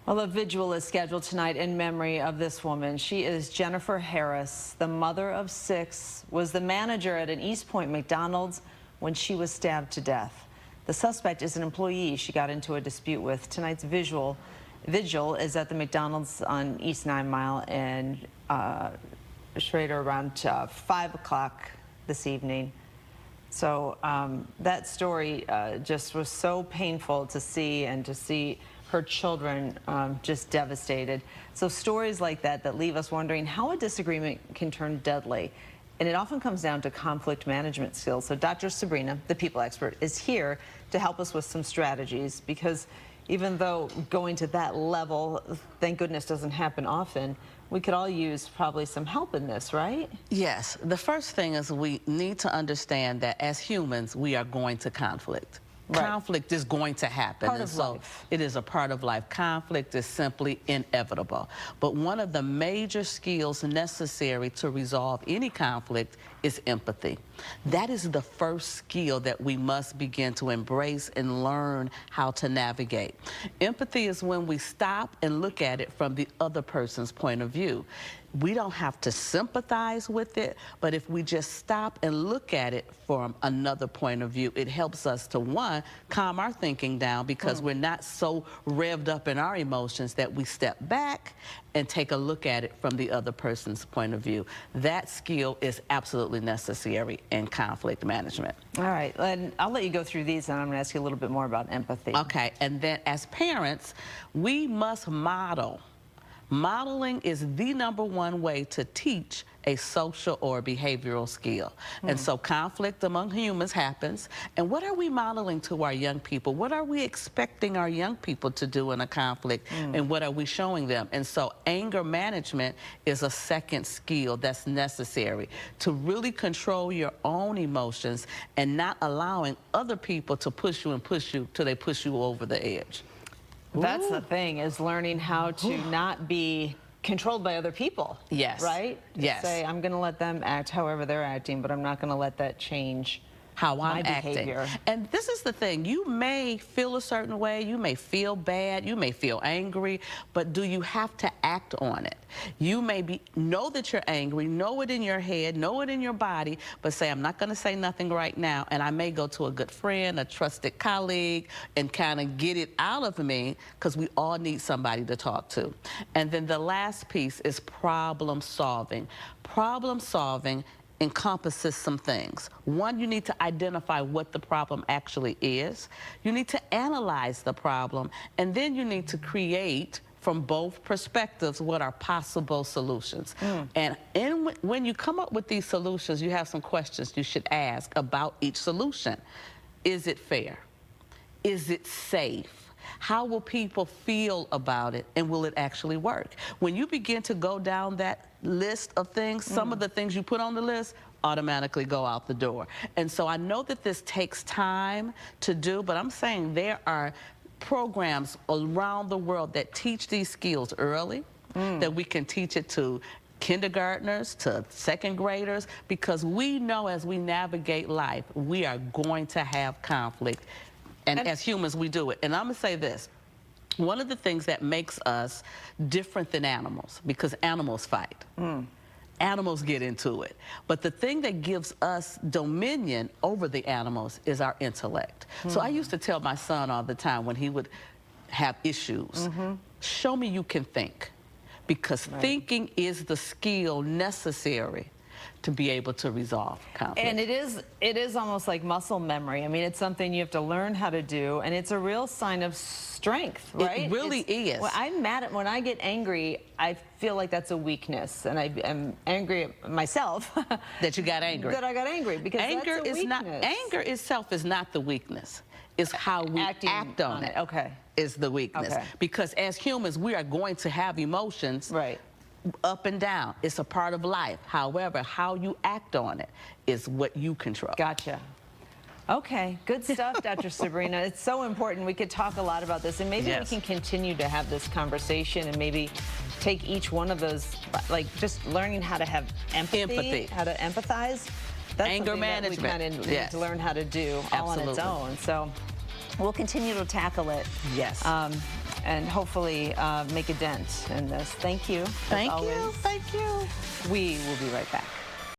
Well, a vigil is scheduled tonight in memory of this woman. She is Jennifer Harris, the mother of 6, was the manager at an East Point McDonald's when she was stabbed to death. The suspect is an employee she got into a dispute with. Tonight's vigil is at the McDonald's on East 9 Mile and Schrader around 5 o'clock this evening. So that story just was so painful to see, and to see her children just devastated. So stories like that leave us wondering how a disagreement can turn deadly. And it often comes down to conflict management skills. So Dr. Sabrina, the people expert, is here to help us with some strategies, because even though going to that level, thank goodness, doesn't happen often, we could all use probably some help in this, right? Yes. The first thing is we need to understand that as humans, we are going to conflict. Right. Conflict is going to happen. Part of life. It is a part of life. Conflict is simply inevitable. But one of the major skills necessary to resolve any conflict is empathy. That is the first skill that we must begin to embrace and learn how to navigate. Empathy is when we stop and look at it from the other person's point of view. We don't have to sympathize with it, but if we just stop and look at it from another point of view, it helps us to, one, calm our thinking down, because we're not so revved up in our emotions that we step back and take a look at it from the other person's point of view. That skill is absolutely necessary in conflict management. All right, and I'll let you go through these, and I'm going to ask you a little bit more about empathy. Okay, and then as parents, we must model. Modeling is the #1 way to teach a social or behavioral skill. And so conflict among humans happens. And what are we modeling to our young people? What are we expecting our young people to do in a conflict? And what are we showing them? And so anger management is a second skill that's necessary to really control your own emotions and not allowing other people to push you till they push you over the edge. That's the thing, is learning how to not be controlled by other people. Yes. Right? Yes. Say, I'm going to let them act however they're acting, but I'm not going to let that change how I'm acting. Behavior. And this is the thing, you may feel a certain way, you may feel bad, you may feel angry, but do you have to act on it? You may know that you're angry, know it in your head, know it in your body, but say, I'm not going to say nothing right now, and I may go to a good friend, a trusted colleague, and kind of get it out of me, because we all need somebody to talk to. And then the last piece is problem solving. Problem solving encompasses some things. One, you need to identify what the problem actually is. You need to analyze the problem, and then you need to create from both perspectives what are possible solutions. And when you come up with these solutions, you have some questions you should ask about each solution. Is it fair? Is it safe? How will people feel about it, and will it actually work? When you begin to go down that list of things, some of the things you put on the list automatically go out the door. And so I know that this takes time to do, but I'm saying there are programs around the world that teach these skills early, that we can teach it to kindergartners, to second graders, because we know as we navigate life, we are going to have conflict. And as humans, we do it. And I'm going to say this. One of the things that makes us different than animals, because animals fight. Animals get into it. But the thing that gives us dominion over the animals is our intellect. So I used to tell my son all the time when he would have issues, show me you can think. Because thinking is the skill necessary to be able to resolve conflict. And it is almost like muscle memory. I mean, it's something you have to learn how to do, and it's a real sign of strength, right? It really is. When I get angry, I feel like that's a weakness, and I am angry at myself. That you got angry. That I got angry, because anger that's a weakness. Anger itself is not the weakness. It's how we act on it. Okay. Is the weakness. Okay. Because as humans, we are going to have emotions. Right. Up and down. It's a part of life. However, how you act on it is what you control. Gotcha. Okay, good stuff, Dr. Sabrina. It's so important. We could talk a lot about this, and maybe we can continue to have this conversation, and maybe take each one of those, like just learning how to have empathy. How to empathize. That's anger management. That we kind of need to learn how to do all on its own. So we'll continue to tackle it. Yes. and hopefully make a dent in this. Thank you. Thank you. Thank you. We will be right back.